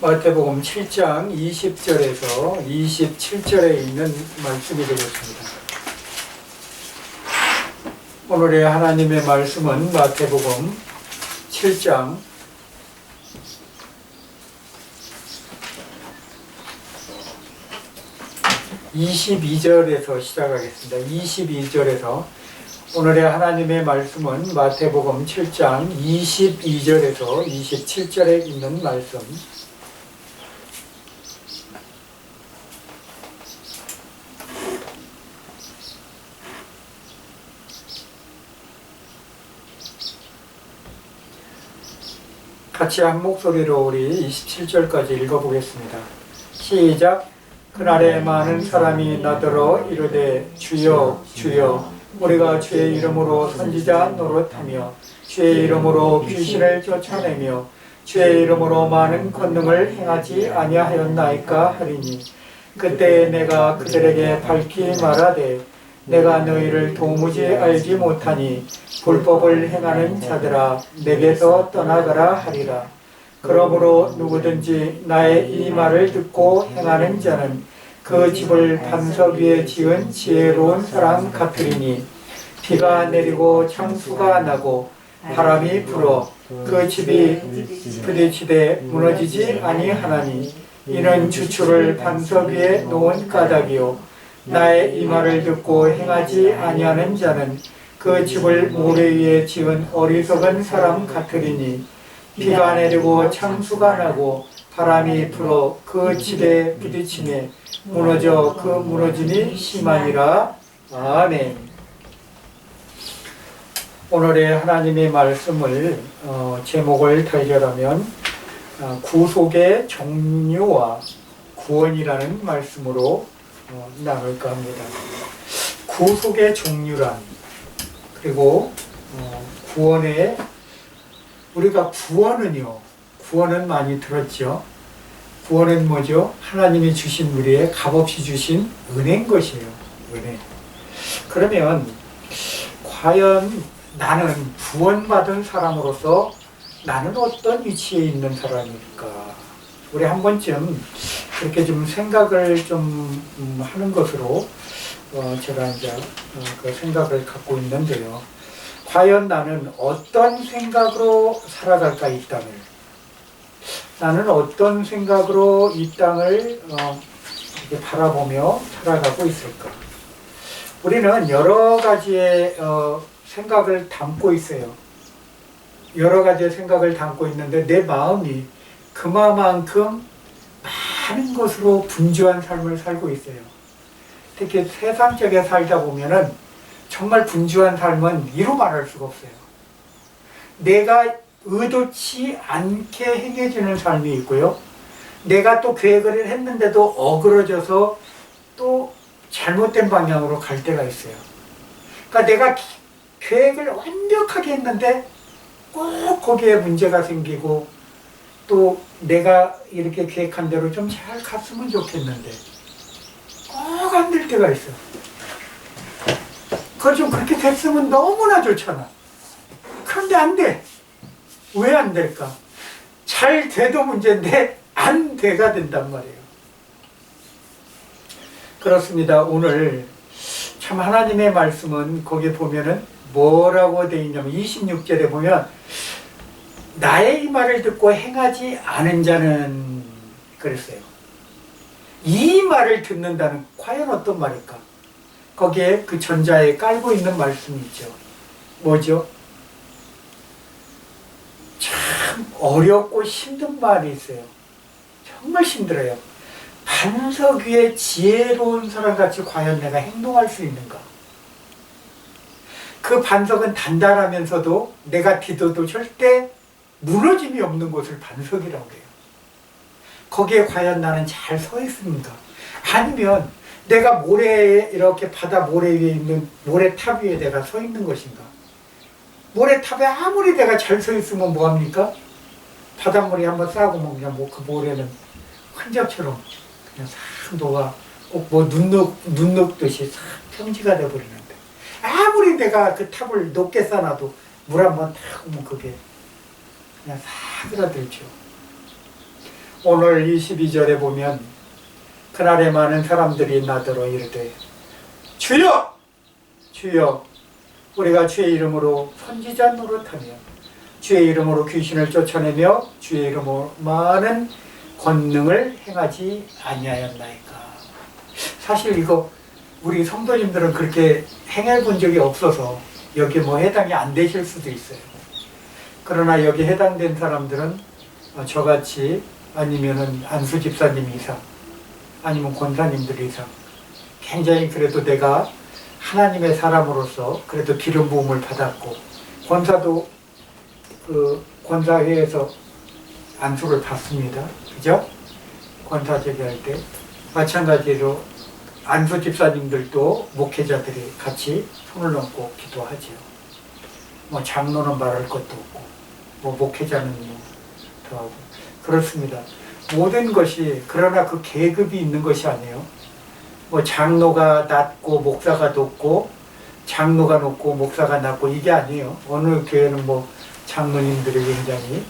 마태복음 7장 20절에서 27절에 있는 말씀이 되겠습니다. 오늘의 하나님의 말씀은 마태복음 7장 22절에서 시작하겠습니다. 22절에서 오늘의 하나님의 말씀은 마태복음 7장 22절에서 27절에 있는 말씀. 같이 한 목소리로 우리 27절까지 읽어보겠습니다. 시작. 그날에 많은 사람이 나더러 이르되 주여 주여 우리가 주의 이름으로 선지자 노릇하며 주의 이름으로 귀신을 쫓아내며 주의 이름으로 많은 권능을 행하지 아니하였나이까 하리니 그때 내가 그들에게 밝히 말하되 내가 너희를 도무지 알지 못하니 불법을 행하는 자들아 내게서 떠나가라 하리라. 그러므로 누구든지 나의 이 말을 듣고 행하는 자는 그 집을 반석 위에 지은 지혜로운 사람 같으리니 비가 내리고 창수가 나고 바람이 불어 그 집이 부딪히되 무너지지 아니하나니 이는 주추를 반석 위에 놓은 까닭이요 나의 이 말을 듣고 행하지 아니하는 자는 그 집을 모래 위에 지은 어리석은 사람 같으리니 비가 내리고 창수가 나고 바람이 불어 그 집에 부딪히매 무너져 그 무너짐이 심하니라. 아멘. 오늘의 하나님의 말씀을 제목을 달리하면 구속의 종류와 구원이라는 말씀으로 나눌까 합니다. 구속의 종류란 그리고 구원의 우리가 구원은 많이 들었죠. 구원은 뭐죠? 하나님이 주신 우리의 값없이 주신 은혜인 것이에요. 은혜. 그러면 과연 나는 구원받은 사람으로서 나는 어떤 위치에 있는 사람일까? 우리 한 번쯤 그렇게 좀 생각을 좀 하는 것으로 제가 이제 그 생각을 갖고 있는데요. 과연 나는 어떤 생각으로 살아갈까, 이 땅을? 나는 어떤 생각으로 이 땅을 이렇게 바라보며 살아가고 있을까? 우리는 여러 가지의 생각을 담고 있어요. 여러 가지의 생각을 담고 있는데 내 마음이 그만큼 많은 것으로 분주한 삶을 살고 있어요. 특히 세상적에 살다 보면은 정말 분주한 삶은 이루 말할 수가 없어요. 내가 의도치 않게 행해지는 삶이 있고요. 내가 또 계획을 했는데도 어그러져서 또 잘못된 방향으로 갈 때가 있어요. 그러니까 내가 계획을 완벽하게 했는데 꼭 거기에 문제가 생기고 또 내가 이렇게 계획한 대로 좀 잘 갔으면 좋겠는데 꼭 안 될 때가 있어. 그걸 좀 그렇게 됐으면 너무나 좋잖아. 그런데 안 돼. 왜 안 될까? 잘 돼도 문제인데 안 돼가 된단 말이에요. 그렇습니다. 오늘 참 하나님의 말씀은 거기에 보면은 뭐라고 되어 있냐면 26절에 보면 나의 이 말을 듣고 행하지 않은 자는 그랬어요. 이 말을 듣는다는 과연 어떤 말일까? 거기에 그 전자에 깔고 있는 말씀이 있죠. 뭐죠? 참 어렵고 힘든 말이 있어요. 정말 힘들어요. 반석 위에 지혜로운 사람같이 과연 내가 행동할 수 있는가? 그 반석은 단단하면서도 내가 디뎌도 절대 무너짐이 없는 곳을 반석이라고 해요. 거기에 과연 나는 잘 서 있습니까? 아니면 내가 모래에 이렇게 바다 모래 위에 있는 모래탑 위에 내가 서 있는 것인가? 모래탑에 아무리 내가 잘 서 있으면 뭐합니까? 바닷물이 한번 싸고 그냥 그 모래는 흔적처럼 그냥 싹 녹아 꼭 뭐 눈 녹듯이 싹 평지가 돼버리는데, 아무리 내가 그 탑을 높게 쌓아놔도 물 한번 탁 오면 그게 그냥 사그라들죠. 오늘 22절에 보면 그날에 많은 사람들이 나더러 이르되 주여! 주여! 우리가 주의 이름으로 선지자 노릇하며 주의 이름으로 귀신을 쫓아내며 주의 이름으로 많은 권능을 행하지 아니하였나이까. 사실 이거 우리 성도님들은 그렇게 행해 본 적이 없어서 여기 뭐 해당이 안 되실 수도 있어요. 그러나 여기 해당된 사람들은 저같이 아니면은 안수 집사님 이상 아니면 권사님들 이상 굉장히 그래도 내가 하나님의 사람으로서 그래도 기름 부음을 받았고, 권사도 그 권사회에서 안수를 받습니다. 그죠? 권사 제기할 때 마찬가지로 안수 집사님들도 목회자들이 같이 손을 얹고 기도하죠. 뭐 장로는 말할 것도 없고, 뭐 목회자는 뭐 더 하고 그렇습니다. 모든 것이 그러나 그 계급이 있는 것이 아니에요. 뭐 장로가 낮고 목사가 높고 장로가 높고 목사가 낮고 이게 아니에요. 어느 교회는 뭐 장로님들이 굉장히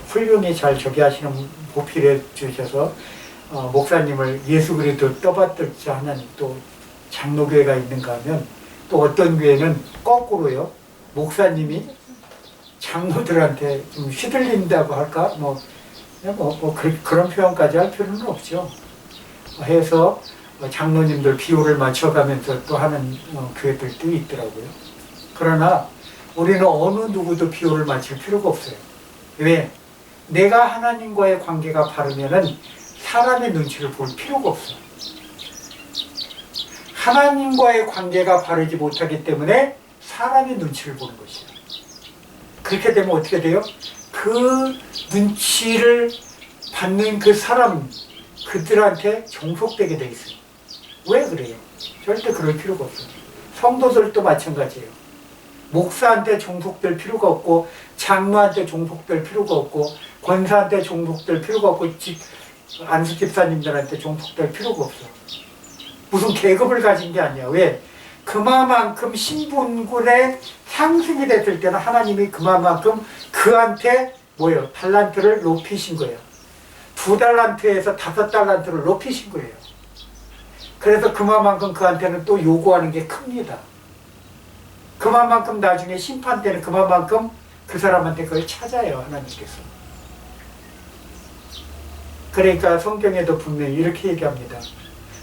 훌륭히 잘 저기 하시는 보필해 주셔서 목사님을 예수 그리스도 떠받들자 하는 또 장로교회가 있는가 하면, 또 어떤 교회는 거꾸로요. 목사님이 장로들한테 좀 휘둘린다고 할까? 그런 표현까지 할 필요는 없죠. 해서 장로님들 비율을 맞춰가면서 또 하는 교회들도 있더라고요. 그러나 우리는 어느 누구도 비율을 맞출 필요가 없어요. 왜? 내가 하나님과의 관계가 바르면은 사람의 눈치를 볼 필요가 없어요. 하나님과의 관계가 바르지 못하기 때문에 사람의 눈치를 보는 것이에요. 그렇게 되면 어떻게 돼요? 그 눈치를 받는 그 사람, 그들한테 종속되게 돼 있어요. 왜 그래요? 절대 그럴 필요가 없어요. 성도들도 마찬가지예요. 목사한테 종속될 필요가 없고, 장로한테 종속될 필요가 없고, 권사한테 종속될 필요가 없고, 안수 집사님들한테 종속될 필요가 없어요. 무슨 계급을 가진 게 아니야. 왜? 그만큼 신분군의 상승이 됐을 때는 하나님이 그만큼 그한테 뭐예요? 달란트를 높이신 거예요. 2달란트에서 5달란트를 높이신 거예요. 그래서 그만큼 그한테는 또 요구하는 게 큽니다. 그만큼 나중에 심판 때는 그만큼 그 사람한테 그걸 찾아요, 하나님께서. 그러니까 성경에도 분명히 이렇게 얘기합니다.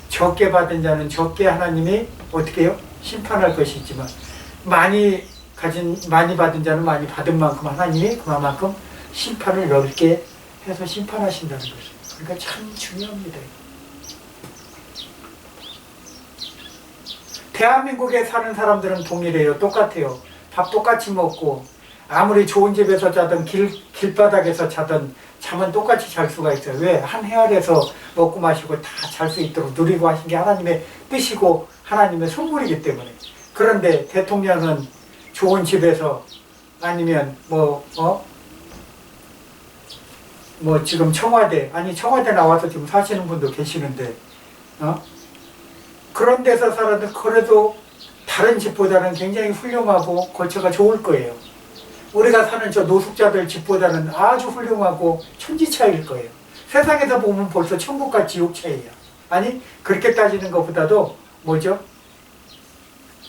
적게 받은 자는 적게 하나님이 어떻게 해요? 심판할 것이 있지만, 많이 받은 자는 많이 받은 만큼 하나님이 그만큼 심판을 넓게 해서 심판하신다는 거죠. 그러니까 참 중요합니다. 대한민국에 사는 사람들은 동일해요. 똑같아요. 밥 똑같이 먹고, 아무리 좋은 집에서 자든 길바닥에서 자든 잠은 똑같이 잘 수가 있어요. 왜? 한 해 아래서 먹고 마시고 다 잘 수 있도록 누리고 하신 게 하나님의 뜻이고 하나님의 선물이기 때문에. 그런데 대통령은 좋은 집에서 아니면 지금 청와대 나와서 지금 사시는 분도 계시는데, 그런 데서 살아도 그래도 다른 집보다는 굉장히 훌륭하고 거처가 좋을 거예요. 우리가 사는 저 노숙자들 집보다는 아주 훌륭하고 천지차이일 거예요. 세상에서 보면 벌써 천국과 지옥 차이야. 아니, 그렇게 따지는 것보다도 뭐죠?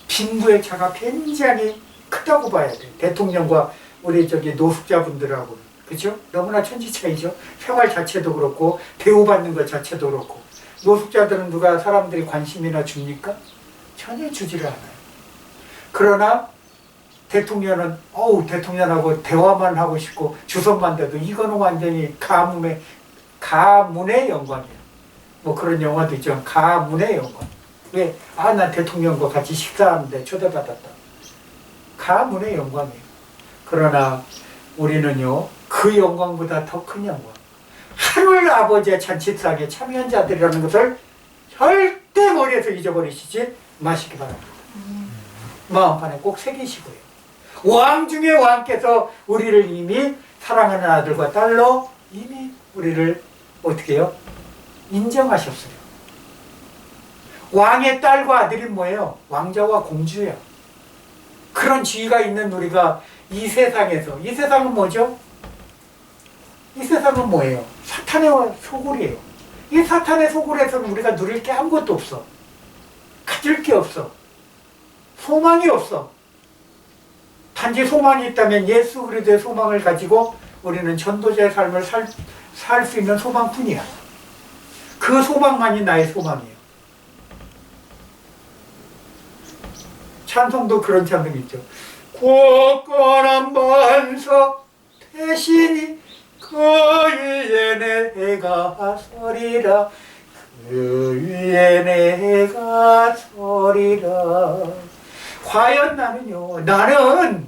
빈부의 차가 굉장히 크다고 봐야 돼. 대통령과 우리 노숙자분들하고. 그죠? 너무나 천지차이죠. 생활 자체도 그렇고 대우받는 것 자체도 그렇고. 노숙자들은 사람들이 관심이나 줍니까? 전혀 주지를 않아요. 그러나 대통령은 대통령하고 대화만 하고 싶고 주선만 돼도 이거는 완전히 가문의 영광이에요. 뭐 그런 영화도 있죠. 가문의 영광. 왜? 난 대통령과 같이 식사하는데 초대받았다. 가문의 영광이에요. 그러나 우리는요, 그 영광보다 더 큰 영광, 하늘 아버지의 잔치상에 참여한 자들이라는 것을 절대 머리에서 잊어버리시지 마시기 바랍니다. 마음판에 꼭 새기시고요. 왕 중에 왕께서 우리를 이미 사랑하는 아들과 딸로 이미 우리를 어떻게 해요? 인정하셨어요. 왕의 딸과 아들이 뭐예요? 왕자와 공주예요. 그런 지위가 있는 우리가 이 세상에서, 이 세상은 뭐죠? 이 세상은 뭐예요? 사탄의 소굴이에요. 이 사탄의 소굴에서는 우리가 누릴 게 아무것도 없어. 가질 게 없어. 소망이 없어. 단지 소망이 있다면 예수 그리스도의 소망을 가지고 우리는 전도자의 삶을 살 수 있는 소망뿐이야. 그 소망만이 나의 소망이에요. 찬송도 그런 찬송 있죠. 굳건한 반석 대신이 그 위에 내가 서리라. 그 위에 내가 서리라. 과연 나는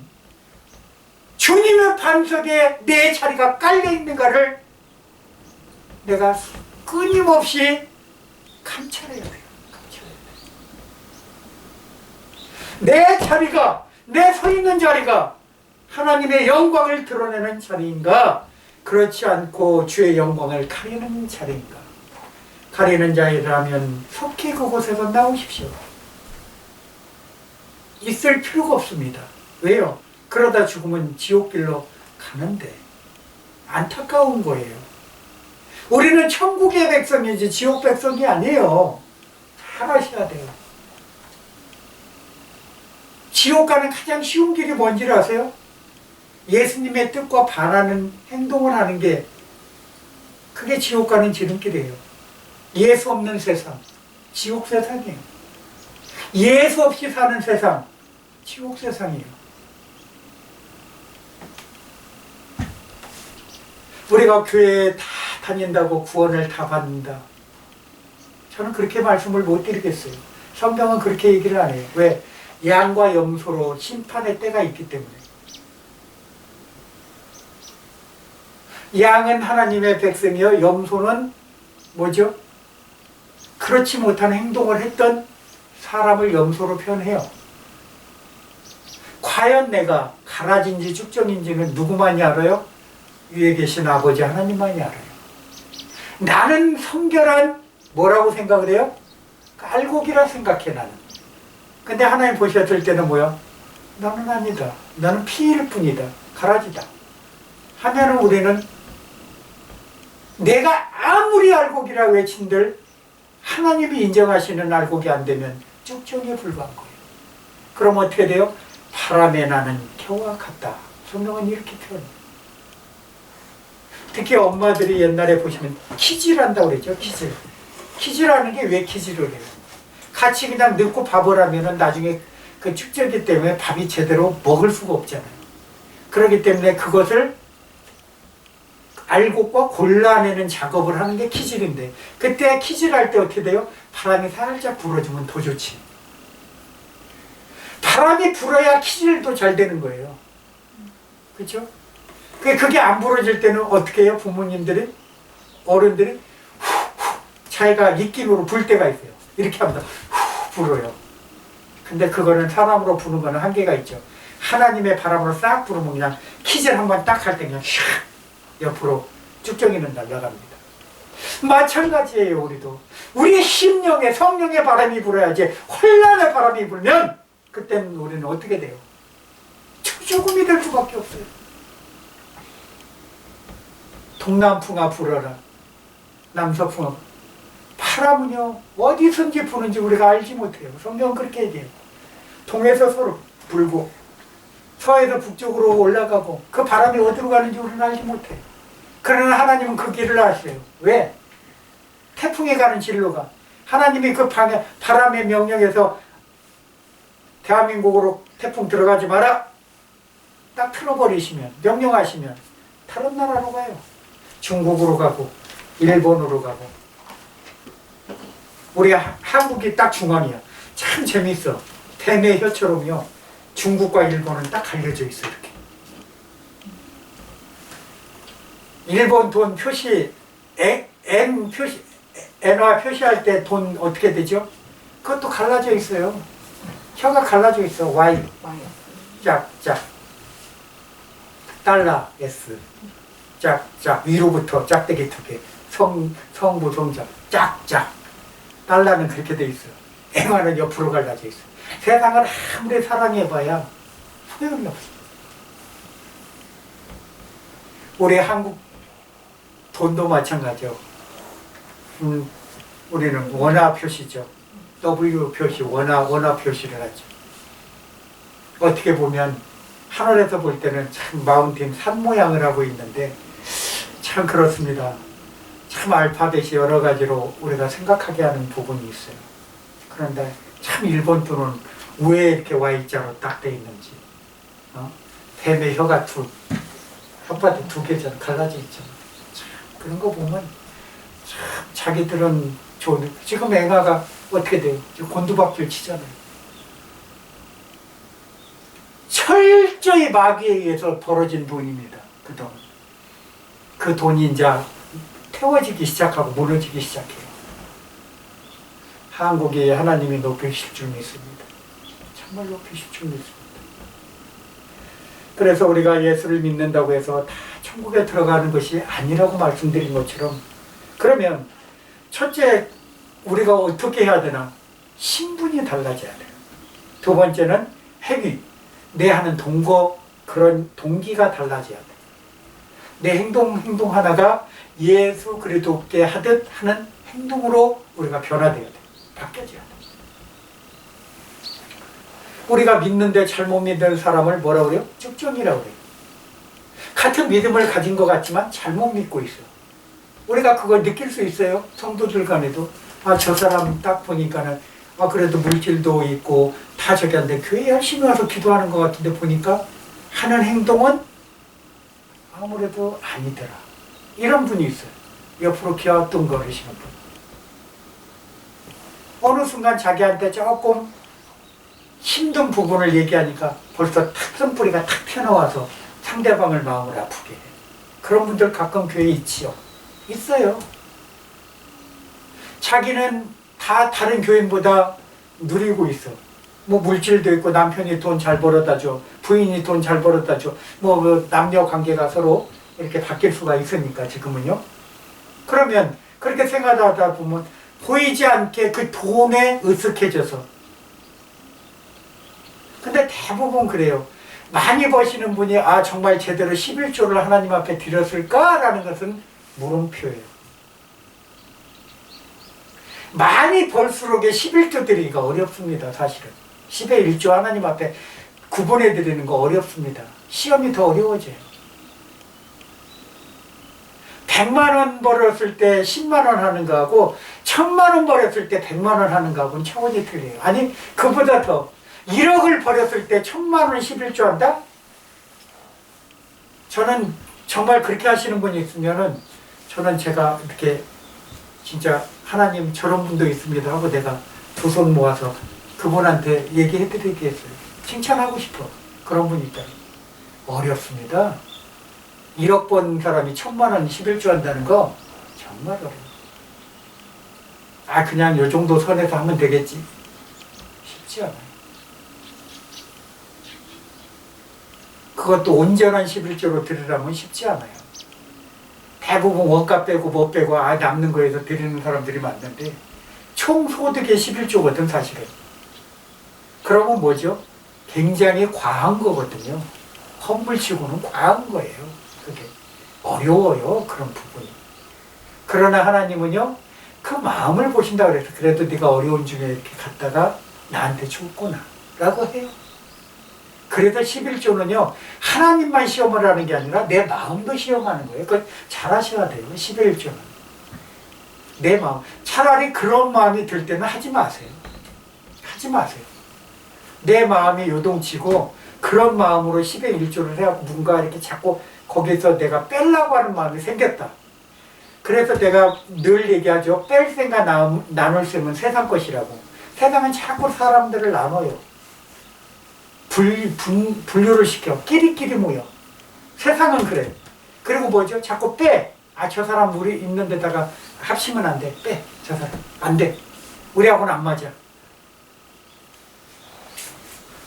주님의 반석에 내 자리가 깔려 있는가를 내가 끊임없이 감찰해야 돼요. 내 자리가, 내 서 있는 자리가 하나님의 영광을 드러내는 자리인가? 그렇지 않고 주의 영광을 가리는 자리인가? 가리는 자이라면 속히 그곳에서 나오십시오. 있을 필요가 없습니다. 왜요? 그러다 죽으면 지옥길로 가는데 안타까운 거예요. 우리는 천국의 백성이지 지옥 백성이 아니에요. 잘 아셔야 돼요. 지옥 가는 가장 쉬운 길이 뭔지 아세요? 예수님의 뜻과 반하는 행동을 하는 게 그게 지옥 가는 지름길이에요. 예수 없는 세상, 지옥 세상이에요. 예수 없이 사는 세상, 지옥 세상이에요. 우리가 교회에 다 다닌다고 구원을 다 받는다. 저는 그렇게 말씀을 못 드리겠어요. 성경은 그렇게 얘기를 안 해요. 왜? 양과 염소로 심판의 때가 있기 때문에. 양은 하나님의 백성이요, 염소는 뭐죠? 그렇지 못한 행동을 했던 사람을 염소로 표현해요. 과연 내가 가라진지 쭉정인지는 누구만이 알아요? 위에 계신 아버지 하나님만이 알아요. 나는 성결한 뭐라고 생각을 해요? 깔고기라 생각해. 나는. 근데 하나님 보셨을 때는 뭐야? 너는 아니다. 너는 피일 뿐이다. 가라지다. 하면은 우리는 내가 아무리 알고기라 외친들 하나님이 인정하시는 알고기 안 되면 쭉정에 불과한 거예요. 그럼 어떻게 돼요? 바람에 나는 겨와 같다. 성경은 이렇게 표현해요. 특히 엄마들이 옛날에 보시면 키질한다고 그랬죠. 키질. 키질하는 게 왜 키질을 해요? 같이 그냥 넣고 밥을 하면은 나중에 그 축제기 때문에 밥이 제대로 먹을 수가 없잖아요. 그렇기 때문에 그것을 알곡과 골라내는 작업을 하는 게 키질인데, 그때 키질할 때 어떻게 돼요? 바람이 살짝 불어주면 더 좋지. 바람이 불어야 키질도 잘 되는 거예요. 그렇죠? 그게 안 불어질 때는 어떻게 해요? 부모님들이, 어른들이 후 자기가 입김으로 불 때가 있어요. 이렇게 합니다. 후 불어요. 근데 그거는 사람으로 부는 거는 한계가 있죠. 하나님의 바람으로 싹 불으면 그냥 키질 한번 딱 할 때 그냥 샥 옆으로 쭉정이는 날아갑니다. 마찬가지예요. 우리도 우리의 심령에 성령의 바람이 불어야지. 혼란의 바람이 불면 그때는 우리는 어떻게 돼요? 죽음이 될 수밖에 없어요. 동남풍아 불어라, 남서풍아. 바람은요 어디선지 부는지 우리가 알지 못해요. 성경은 그렇게 얘기해요. 동에서 서로 불고 서에서 북쪽으로 올라가고 그 바람이 어디로 가는지 우리는 알지 못해요. 그러나 하나님은 그 길을 아세요. 왜? 태풍이 가는 진로가 하나님이 그 바람의 명령에서 대한민국으로 태풍 들어가지 마라 딱 틀어버리시면, 명령하시면 다른 나라로 가요. 중국으로 가고 일본으로 가고. 우리 한국이 딱 중앙이야. 참 재밌어. 뱀의 혀처럼요 중국과 일본은 딱 갈려져 있어. 이렇게 일본 돈 표시 N 표시, 엔화 표시할 때 돈 어떻게 되죠? 그것도 갈라져 있어요. 혀가 갈라져 있어. Y 짝짝 달라 S 짝짝 위로부터 짝대기 2개 성부 성자 짝짝 달라는 그렇게 돼 있어. M화는 옆으로 갈라져 있어. 세상을 아무리 사랑해봐야 소용이 없어. 우리 한국 돈도 마찬가지요. 우리는 원화 표시죠. W 표시 원화 표시를 하죠. 어떻게 보면 하늘에서 볼 때는 참 마운틴 산 모양을 하고 있는데 참 그렇습니다. 참 알파벳이 여러 가지로 우리가 생각하게 하는 부분이 있어요. 그런데 참 일본 돈은 왜 이렇게 Y자로 딱 돼 있는지, 뱀의 혀가 혓바닥 2개잖아. 갈라져 있잖아. 참 그런 거 보면 참 자기들은 좋은, 지금 앵아가 어떻게 돼요? 지금 곤두박질 치잖아요. 철저히 마귀에 의해서 벌어진 돈입니다. 그 돈. 그 돈이 이제 태워지기 시작하고 무너지기 시작해요. 한국이 하나님이 높이실 줄 믿습니다. 정말 높이실 줄 믿습니다. 그래서 우리가 예수를 믿는다고 해서 다 천국에 들어가는 것이 아니라고 말씀드린 것처럼, 그러면 첫째 우리가 어떻게 해야 되나? 신분이 달라져야 돼요. 두 번째는 행위, 내 하는 동거, 그런 동기가 달라져야 돼. 내 행동 하나가 예수 그리스도께 하듯 하는 행동으로 우리가 변화돼야 돼. 바뀌어져야 돼. 우리가 믿는데 잘못 믿는 사람을 뭐라 그래요? 쭉정이라고 그래요. 같은 믿음을 가진 것 같지만 잘못 믿고 있어. 우리가 그걸 느낄 수 있어요. 성도들 간에도. 저 사람 딱 보니까는 그래도 물질도 있고 다 저기 한데 교회 열심히 와서 기도하는 것 같은데 보니까 하는 행동은 아무래도 아니더라. 이런 분이 있어요. 옆으로 기어뚱거리시는 분. 어느 순간 자기한테 조금 힘든 부분을 얘기하니까 벌써 탁 쓴뿌리가 탁 튀어나와서 상대방을 마음을 아프게 해. 그런 분들 가끔 교회에 있지요. 있어요. 자기는 다 다른 교인보다 누리고 있어. 뭐 물질도 있고 남편이 돈 잘 벌어다 줘, 부인이 돈 잘 벌어다 줘. 그 남녀 관계가 서로 이렇게 바뀔 수가 있으니까 지금은요. 그러면 그렇게 생각하다 보면 보이지 않게 그 돈에 으쓱해져서. 근데 대부분 그래요. 많이 버시는 분이 정말 제대로 11조를 하나님 앞에 드렸을까라는 것은 물음표예요. 많이 벌수록 11조 드리기가 어렵습니다. 사실은 10의 1조 하나님 앞에 구분해 드리는 거 어렵습니다. 시험이 더 어려워져요. 100만 원 벌었을 때 10만 원 하는 거하고 1000만 원 벌었을 때 100만 원 하는 거하고는 차원이 틀려요. 아니 그보다 더 1억을 벌었을 때 1000만 원 11조 한다? 저는 정말 그렇게 하시는 분이 있으면은 저는 제가 이렇게 진짜 하나님 저런 분도 있습니다 하고 내가 두 손 모아서 그분한테 얘기해 드리겠어요. 칭찬하고 싶어. 그런 분이 있다. 어렵습니다. 1억 번 사람이 1000만 원 11조 한다는 거 정말 어려워. 그냥 요 정도 선에서 하면 되겠지. 쉽지 않아요. 그것도 온전한 11조로 드리려면 쉽지 않아요. 대부분 원가 빼고 뭐 빼고 남는 거에서 드리는 사람들이 많은데 총 소득의 11조거든 사실은. 그러면 뭐죠? 굉장히 과한 거거든요. 험불치고는 과한 거예요. 그게 어려워요. 그런 부분이. 그러나 하나님은요 그 마음을 보신다 그래서 그래도 네가 어려운 중에 이렇게 갔다가 나한테 줬구나 라고 해요. 그래서 11조는요 하나님만 시험을 하는 게 아니라 내 마음도 시험하는 거예요. 그걸 잘 하셔야 돼요. 11조는 내 마음. 차라리 그런 마음이 들 때는 하지 마세요. 하지 마세요. 내 마음이 요동치고 그런 마음으로 10의 1조를 해갖고 뭔가 이렇게 자꾸 거기서 내가 뺄라고 하는 마음이 생겼다. 그래서 내가 늘 얘기하죠. 뺄 생각 나눌 생은 세상 것이라고. 세상은 자꾸 사람들을 나눠요. 분류를 시켜. 끼리끼리 모여. 세상은 그래. 그리고 뭐죠? 자꾸 빼. 저 사람 우리 있는 데다가 합치면 안 돼. 빼. 저 사람. 안 돼. 우리하고는 안 맞아.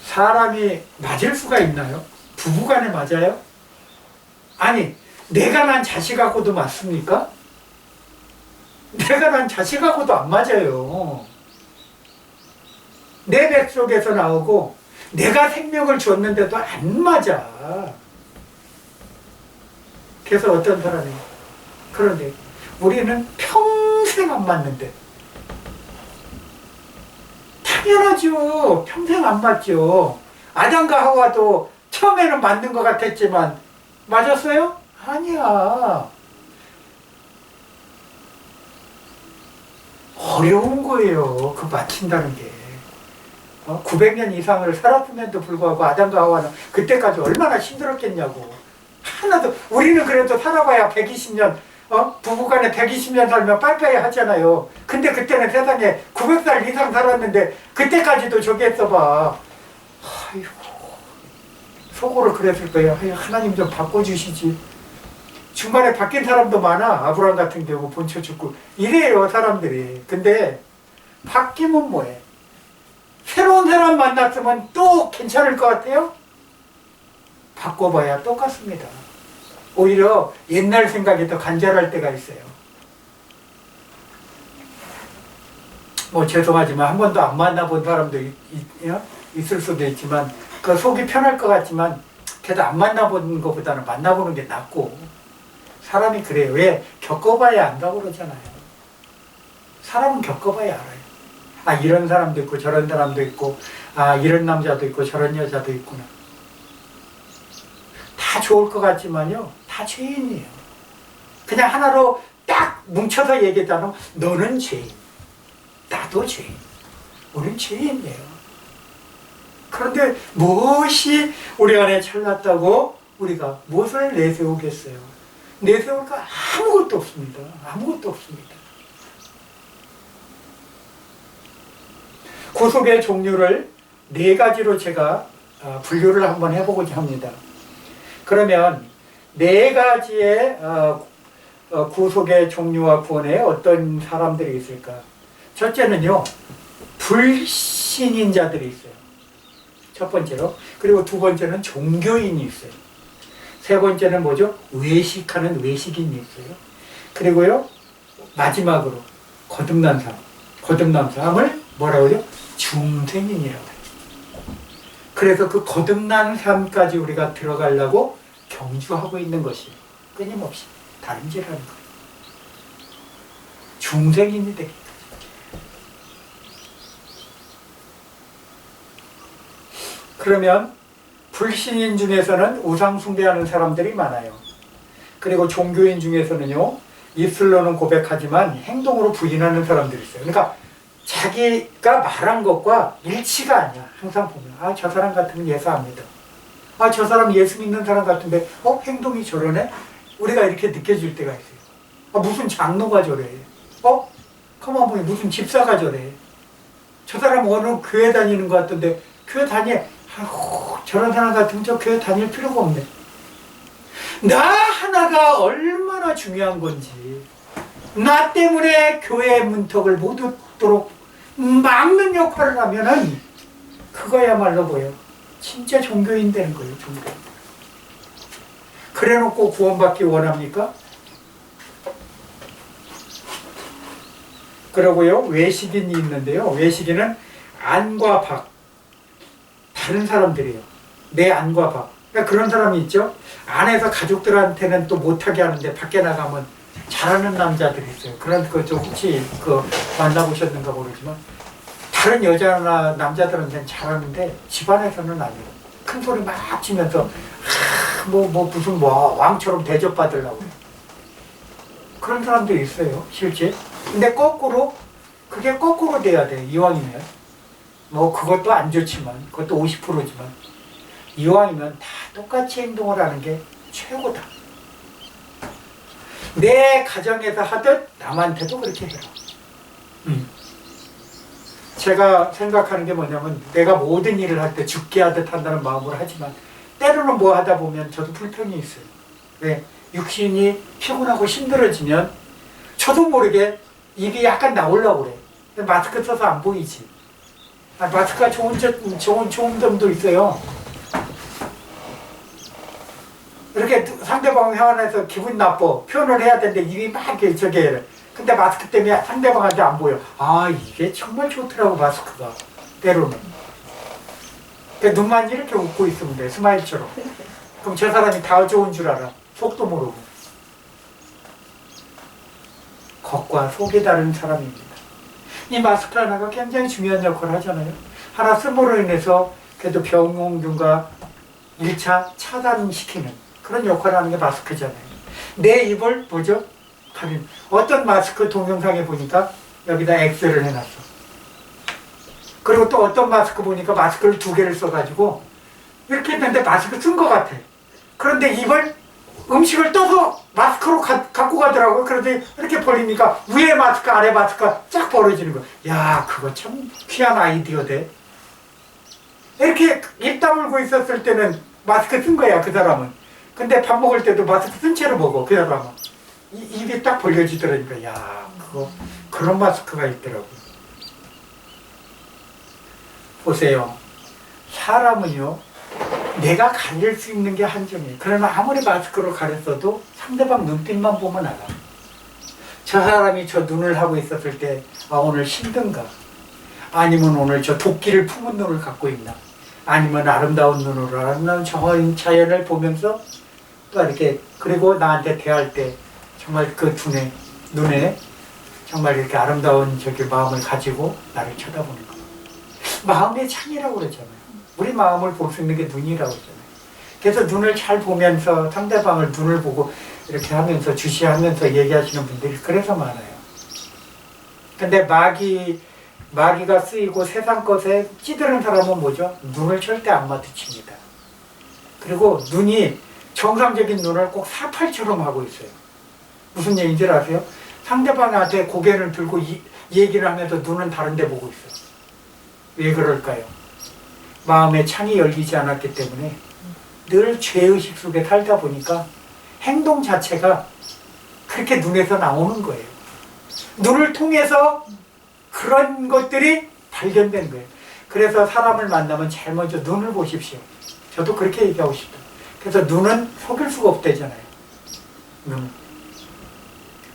사람이 맞을 수가 있나요? 부부간에 맞아요? 아니, 내가 난 자식하고도 맞습니까? 내가 난 자식하고도 안 맞아요. 내 뱃속에서 나오고 내가 생명을 줬는데도 안 맞아. 그래서 어떤 사람이 그런데 우리는 평생 안 맞는데 당연하죠. 평생 안 맞죠. 아담과 하와도 처음에는 맞는 것 같았지만 맞았어요? 아니야. 어려운 거예요. 그 맞춘다는 게. 900년 이상을 살았음에도 불구하고 아담과 하와는 그때까지 얼마나 힘들었겠냐고. 하나도, 우리는 그래도 살아봐야 120년, 부부간에 120년 살면 빠이빠이 하잖아요. 근데 그때는 세상에 900살 이상 살았는데 그때까지도 저기 했어봐. 아이고, 속으로 그랬을 거예요. 하나님 좀 바꿔주시지. 중간에 바뀐 사람도 많아. 아브라함 같은 경우 본처 죽고 이래요, 사람들이. 근데 바뀌면 뭐해? 새로운 사람 만났으면 또 괜찮을 것 같아요? 바꿔봐야 똑같습니다. 오히려 옛날 생각이 더 간절할 때가 있어요. 뭐 죄송하지만 한 번도 안 만나본 사람도 있을 수도 있지만 그 속이 편할 것 같지만 그래도 안 만나본 것보다는 만나보는 게 낫고. 사람이 그래요. 왜? 겪어봐야 안다고 그러잖아요. 사람은 겪어봐야 알아요. 아, 이런 사람도 있고 저런 사람도 있고, 아, 이런 남자도 있고 저런 여자도 있구나. 다 좋을 것 같지만요, 다 죄인이에요. 그냥 하나로 딱 뭉쳐서 얘기했잖아. 너는 죄인, 나도 죄인. 우린 죄인이에요. 그런데 무엇이 우리 안에 잘났다고 우리가 무엇을 내세우겠어요? 내세울 거 아무것도 없습니다. 아무것도 없습니다. 구속의 종류를 4가지로 제가 분류를 한번 해보고자 합니다. 그러면 4가지의 구속의 종류와 구원에 어떤 사람들이 있을까? 첫째는요, 불신인 자들이 있어요. 첫 번째로. 그리고 두 번째는 종교인이 있어요. 세 번째는 뭐죠? 외식하는 외식인이 있어요. 그리고요, 마지막으로 거듭난 사람. 거듭난 사람을 뭐라고 하죠? 중생인이라고 해요. 그래서 그 거듭난 삶까지 우리가 들어가려고 경주하고 있는 것이 끊임없이 다름질하는 거예요. 중생인이 되기. 그러면 불신인 중에서는 우상 숭배하는 사람들이 많아요. 그리고 종교인 중에서는요, 입술로는 고백하지만 행동으로 부인하는 사람들이 있어요. 그러니까 자기가 말한 것과 일치가 아니야. 항상 보면 아, 저 사람 같으면 예수 안 믿어. 아, 저 사람 예수 믿는 사람 같은데 행동이 저러네? 우리가 이렇게 느껴질 때가 있어요. 아, 무슨 장로가 저래. 가만 보니 무슨 집사가 저래. 저 사람 어느 교회 다니는 것 같던데 교회 아이고, 저런 사람 같으면 저 교회 다닐 필요가 없네. 나 하나가 얼마나 중요한 건지, 나 때문에 교회의 문턱을 못 얻도록 막는 역할을 하면은 그거야말로 뭐예요? 진짜 종교인 되는 거예요. 종교인. 그래놓고 구원받기 원합니까? 그러고요, 외식인이 있는데요. 외식인은 안과 밖, 다른 사람들이에요. 내 안과 밖. 그러니까 그런 사람이 있죠. 안에서 가족들한테는 또 못하게 하는데 밖에 나가면 잘하는 남자들이 있어요. 그런 좀 혹시 만나보셨는가 모르지만 다른 여자나 남자들한테는 잘하는데 집안에서는 아니에요. 큰 소리 막 치면서 무슨 왕처럼 대접받으려고 해요. 그런 사람들이 있어요, 실제. 근데 그게 거꾸로 돼야 돼, 이왕이면. 그것도 안 좋지만, 그것도 50%지만, 이왕이면 다 똑같이 행동을 하는 게 최고다. 내 가정에서 하듯 남한테도 그렇게 해요. 제가 생각하는 게 뭐냐면, 내가 모든 일을 할 때 죽게 하듯 한다는 마음으로 하지만, 때로는 뭐 하다 보면 저도 불편이 있어요. 왜? 육신이 피곤하고 힘들어지면 저도 모르게 입이 약간 나오려고 그래. 마스크 써서 안 보이지. 마스크가 좋은 점도 있어요. 이렇게 상대방 회화해서 기분 나빠 표현을 해야 되는데 입이 막 이렇게 저게 이래. 근데 마스크 때문에 상대방한테 안 보여. 아, 이게 정말 좋더라고 마스크가 때로는. 그러니까 눈만 이렇게 웃고 있으면 돼, 스마일처럼. 그럼 저 사람이 다 좋은 줄 알아. 속도 모르고. 겉과 속이 다른 사람입니다. 이 마스크 하나가 굉장히 중요한 역할을 하잖아요. 하나 쓰므로 인해서 그래도 병용균과 1차 차단시키는 그런 역할을 하는 게 마스크잖아요. 내 입을 뭐죠? 가린. 어떤 마스크 동영상에 보니까 여기다 X를 해놨어. 그리고 또 어떤 마스크 보니까 마스크를 2개를 써가지고 이렇게 했는데 마스크 쓴 것 같아. 그런데 입을 음식을 떠서 마스크로 갖고 가더라고요. 그런데 이렇게 벌리니까 위에 마스크 아래 마스크가 쫙 벌어지는 거야. 야, 그거 참 귀한 아이디어대. 이렇게 입 다물고 있었을 때는 마스크 쓴 거야, 그 사람은. 근데 밥 먹을 때도 마스크 쓴 채로 먹어, 그 사람은. 입이 딱 벌려지더라니까. 야, 그거 그런 마스크가 있더라고요. 보세요. 사람은요, 내가 가릴 수 있는 게 한정이에요. 그러나 아무리 마스크로 가렸어도 상대방 눈빛만 보면 알아. 저 사람이 저 눈을 하고 있었을 때, 아, 오늘 힘든가? 아니면 오늘 저 도끼를 품은 눈을 갖고 있나? 아니면 아름다운 눈으로 아름다운 자연을 보면서 또 이렇게, 그리고 나한테 대할 때 정말 그 눈에 정말 이렇게 아름다운 저기 마음을 가지고 나를 쳐다보는 거. 마음의 창이라고 그러잖아요. 우리 마음을 볼 수 있는 게 눈이라고 그러잖아요. 그래서 눈을 잘 보면서 상대방을 눈을 보고 이렇게 하면서 주시하면서 얘기하시는 분들이 그래서 많아요. 근데 마귀가 쓰이고 세상 것에 찌드는 사람은 뭐죠? 눈을 절대 안 마주칩니다. 그리고 눈이 정상적인 눈을 꼭 사팔처럼 하고 있어요. 무슨 얘기인지 아세요? 상대방한테 고개를 들고 얘기를 하면서 눈은 다른 데 보고 있어요. 왜 그럴까요? 마음의 창이 열리지 않았기 때문에 늘 죄의식 속에 살다 보니까 행동 자체가 그렇게 눈에서 나오는 거예요. 눈을 통해서 그런 것들이 발견된 거예요. 그래서 사람을 만나면 제일 먼저 눈을 보십시오. 저도 그렇게 얘기하고 싶어요. 그래서 눈은 속일 수가 없대잖아요. 눈.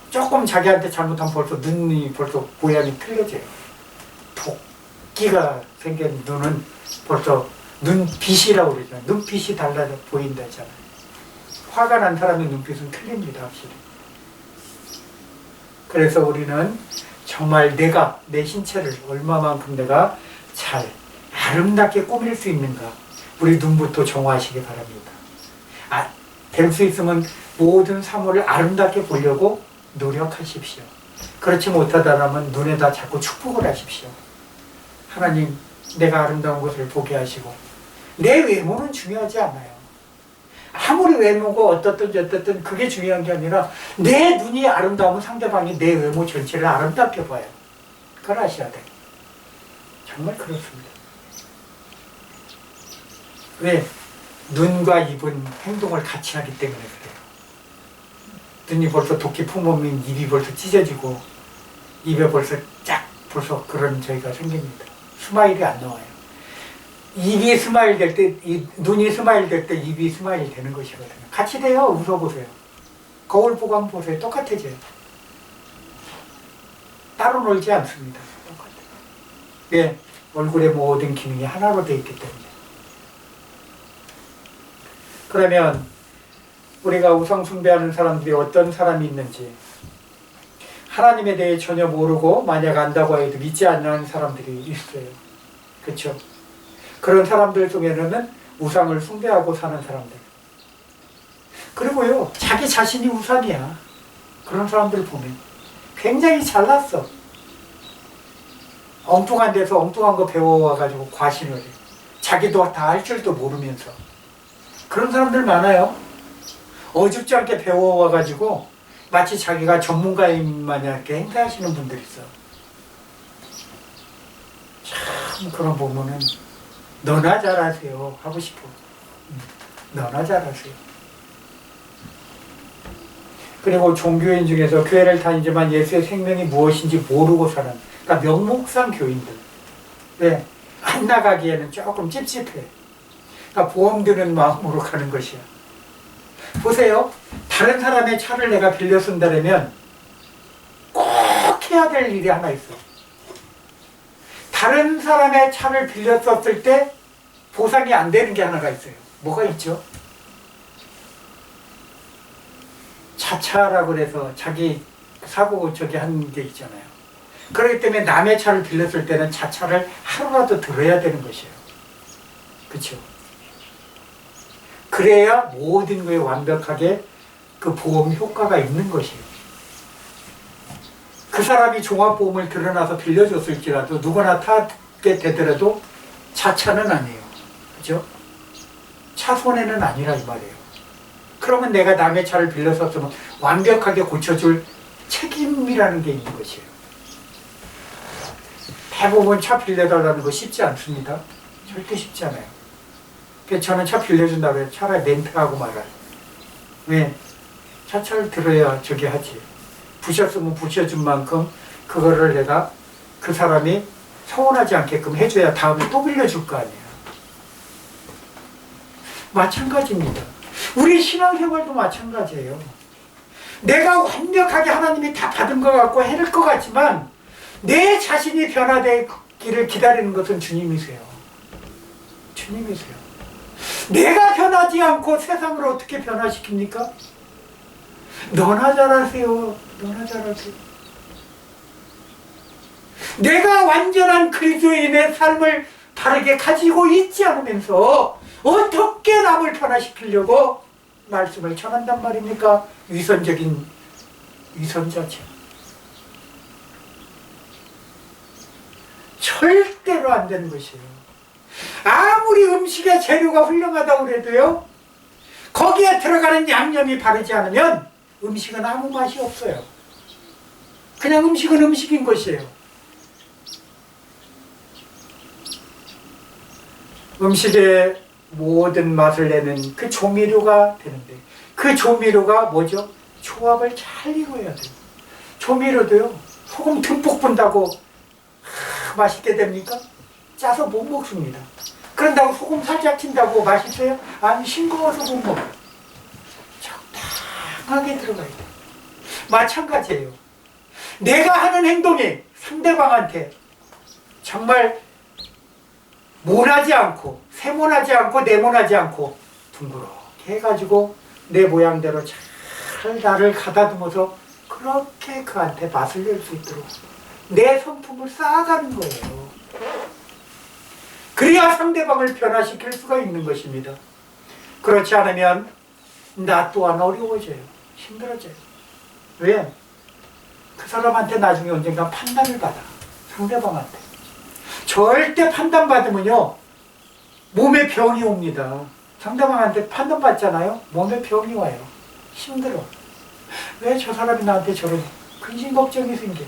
조금 자기한테 잘못하면 벌써 눈이 벌써 모양이 틀려져요. 토끼가 생긴 눈은 벌써 눈빛이라고 그러잖아요. 눈빛이 달라 보인다잖아요. 화가 난 사람의 눈빛은 틀립니다, 확실히. 그래서 우리는 정말 내 신체를 얼마만큼 내가 잘 아름답게 꾸밀 수 있는가, 우리 눈부터 정화하시기 바랍니다. 될 수 있으면 모든 사물을 아름답게 보려고 노력하십시오. 그렇지 못하다면 눈에다 자꾸 축복을 하십시오. 하나님, 내가 아름다운 것을 보게 하시고. 내 외모는 중요하지 않아요. 아무리 외모가 어떻든 그게 중요한 게 아니라 내 눈이 아름다우면 상대방이 내 외모 전체를 아름답게 봐요. 그걸 아셔야 돼요. 정말 그렇습니다. 왜? 눈과 입은 행동을 같이 하기 때문에 그래요. 눈이 벌써 도끼 품으면 입이 벌써 찢어지고 입에 벌써 그런 저희가 생깁니다. 스마일이 안 나와요. 입이 스마일 될 때, 눈이 스마일 될 때 입이 스마일 되는 것이거든요. 같이 돼요. 웃어보세요. 거울 보고 한번 보세요. 똑같아져요. 따로 놀지 않습니다. 똑같아요. 왜? 얼굴의 모든 기능이 하나로 되어 있기 때문에. 그러면 우리가 우상 숭배하는 사람들이 어떤 사람이 있는지, 하나님에 대해 전혀 모르고 만약 안다고 해도 믿지 않는 사람들이 있어요. 그렇죠? 그런 사람들 중에는 우상을 숭배하고 사는 사람들. 그리고요, 자기 자신이 우상이야. 그런 사람들 보면 굉장히 잘났어. 엉뚱한 데서 엉뚱한 거 배워와가지고 과신을 해. 자기도 다 할 줄도 모르면서. 그런 사람들 많아요. 어줍지 않게 배워와가지고 마치 자기가 전문가인 마냥 이렇게 행사하시는 분들 있어. 참 그런 보면은 너나 잘하세요 하고 싶어. 너나 잘하세요. 그리고 종교인 중에서 교회를 다니지만 예수의 생명이 무엇인지 모르고 사는, 그러니까 명목상 교인들. 왜? 안 나가기에는 조금 찝찝해. 그러니까 보험 드는 마음으로 가는 것이야. 보세요. 다른 사람의 차를 내가 빌려 쓴다면 꼭 해야 될 일이 하나 있어. 다른 사람의 차를 빌려 썼을 때 보상이 안 되는 게 하나가 있어요. 뭐가 있죠? 자차라고 그래서 자기 사고 하는 게 있잖아요. 그렇기 때문에 남의 차를 빌렸을 때는 자차를 하루라도 들어야 되는 것이에요. 그렇죠? 그래야 모든 거에 완벽하게 그 보험 효과가 있는 것이에요. 그 사람이 종합보험을 들어놔서 빌려줬을지라도 누구나 타게 되더라도 자차는 아니에요. 그죠? 차 손해는 아니라 이 말이에요. 그러면 내가 남의 차를 빌려서 완벽하게 고쳐줄 책임이라는 게 있는 것이에요. 대부분 차 빌려달라는 거 쉽지 않습니다. 절대 쉽지 않아요. 그래서 저는 차 빌려준다고 해서 차라리 렌트하고 말아요. 왜? 차차를 들어야 저기 하지. 부셨으면 부셔준 만큼 그거를 내가 그 사람이 서운하지 않게끔 해줘야 다음에 또 빌려줄 거 아니에요. 마찬가지입니다. 우리 신앙생활도 마찬가지예요. 내가 완벽하게 하나님이 다 받은 것 같고 해낼 것 같지만 내 자신이 변화되기를 기다리는 것은 주님이세요. 주님이세요. 내가 변하지 않고 세상을 어떻게 변화시킵니까? 너나 잘하세요. 너나 잘하세요. 내가 완전한 그리스도인의 삶을 바르게 가지고 있지 않으면서 어떻게 남을 변화시키려고 말씀을 전한단 말입니까? 위선적인 위선자죠. 절대로 안 되는 것이에요. 아무리 음식의 재료가 훌륭하다고 해도요, 거기에 들어가는 양념이 바르지 않으면 음식은 아무 맛이 없어요. 그냥 음식은 음식인 것이에요. 음식의 모든 맛을 내는 그 조미료가 되는데 그 조미료가 뭐죠? 조합을 잘 이루어야 돼요. 조미료도요, 소금 듬뿍 분다고 맛있게 됩니까? 짜서 못 먹습니다. 그런다고 소금 살짝 친다고 맛있어요? 아니, 싱거워서 못 먹어요. 적당하게 들어가야 돼요. 마찬가지예요. 내가 하는 행동이 상대방한테 정말 모나지 않고 세모나지 않고 네모나지 않고 둥그렇게 해가지고 내 모양대로 잘 나를 가다듬어서 그렇게 그한테 맛을 낼 수 있도록 내 성품을 쌓아가는 거예요. 그래야 상대방을 변화시킬 수가 있는 것입니다. 그렇지 않으면 나 또한 어려워져요. 힘들어져요. 왜? 그 사람한테 나중에 언젠가 판단을 받아. 상대방한테. 절대 판단받으면요, 몸에 병이 옵니다. 상대방한테 판단받잖아요? 몸에 병이 와요. 힘들어. 왜 저 사람이 나한테 저런 근심 걱정이 생겨?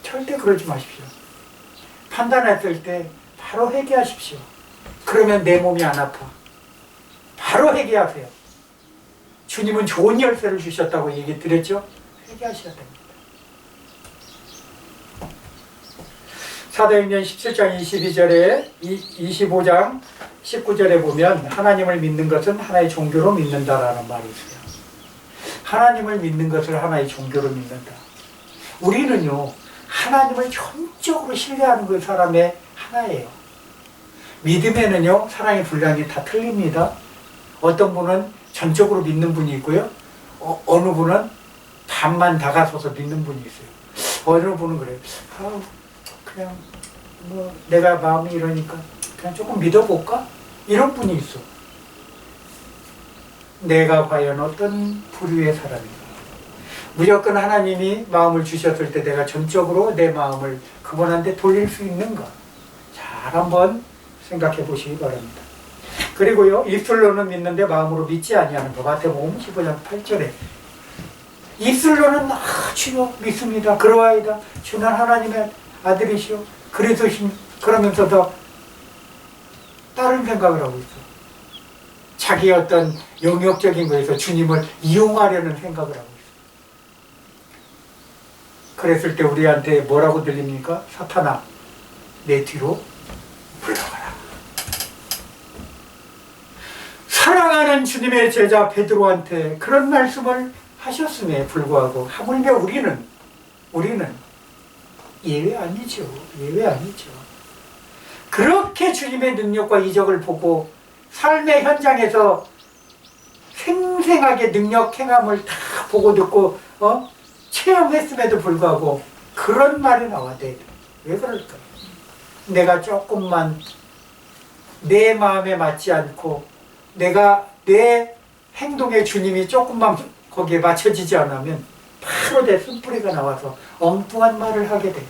절대 그러지 마십시오. 판단했을 때 바로 회개하십시오. 그러면 내 몸이 안 아파. 바로 회개하세요. 주님은 좋은 열쇠를 주셨다고 얘기 드렸죠? 회개하셔야 됩니다. 사도행전 17장 22절에 25장 19절에 보면 하나님을 믿는 것은 하나의 종교로 믿는다라는 말이 있어요. 하나님을 믿는 것을 하나의 종교로 믿는다. 우리는요, 하나님을 전적으로 신뢰하는 그 사람의 하나예요. 믿음에는요, 사랑의 분량이 다 틀립니다. 어떤 분은 전적으로 믿는 분이 있고요, 어느 분은 반만 다가서서 믿는 분이 있어요. 어느 분은 그래요. 그냥 뭐 내가 마음이 이러니까 그냥 조금 믿어볼까? 이런 분이 있어. 내가 과연 어떤 부류의 사람인가? 무조건 하나님이 마음을 주셨을 때 내가 전적으로 내 마음을 그분한테 돌릴 수 있는가? 잘 한번 생각해 보시기 바랍니다. 그리고요, 입술로는 믿는데 마음으로 믿지 아니하는 것. 마태복음 15장 8절에 입술로는 주여 믿습니다. 그러하이다. 주는 하나님의 아들이시오. 그러면서도 다른 생각을 하고 있어. 자기 어떤 영역적인 거에서 주님을 이용하려는 생각을 하고 있어. 그랬을 때 우리한테 뭐라고 들립니까? 사탄아, 내 뒤로 물러가라. 사랑하는 주님의 제자 베드로한테 그런 말씀을 하셨음에 불구하고 하물며 우리는 예외 아니죠. 예외 아니죠. 그렇게 주님의 능력과 이적을 보고 삶의 현장에서 생생하게 능력 행함을 다 보고 듣고 체험했음에도 불구하고 그런 말이 나와야 돼. 왜 그럴까? 내가 조금만 내 마음에 맞지 않고 내가 내 행동에 주님이 조금만 거기에 맞춰지지 않으면 바로 내 쓴뿌리가 나와서 엉뚱한 말을 하게 돼.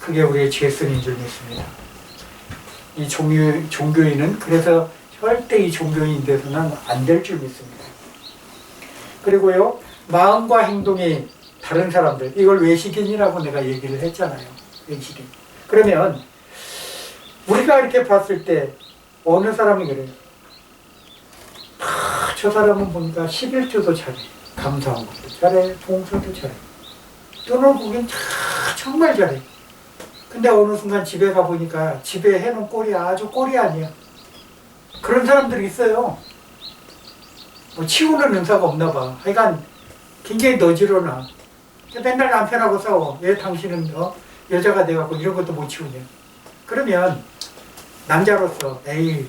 그게 우리의 죄성인 줄 믿습니다. 이 종교인은 그래서 절대 이 종교인 돼서는 안 될 줄 믿습니다. 그리고요, 마음과 행동이 다른 사람들, 이걸 외식인이라고 내가 얘기를 했잖아요. 외식인. 그러면 우리가 이렇게 봤을 때 어느 사람이 그래요? 저 사람은 보니까 11조도 잘해. 감사한 것도 잘해. 봉사도 잘해. 또는 보기엔 정말 잘해. 근데 어느 순간 집에 가보니까 집에 해놓은 꼴이 아주 꼴이 아니야. 그런 사람들이 있어요. 뭐 치우는 은사가 없나 봐. 하여간 굉장히 너지러나. 맨날 남편하고 싸워. 왜 당신은 여자가 돼갖고 이런 것도 못 치우냐. 그러면 남자로서 에이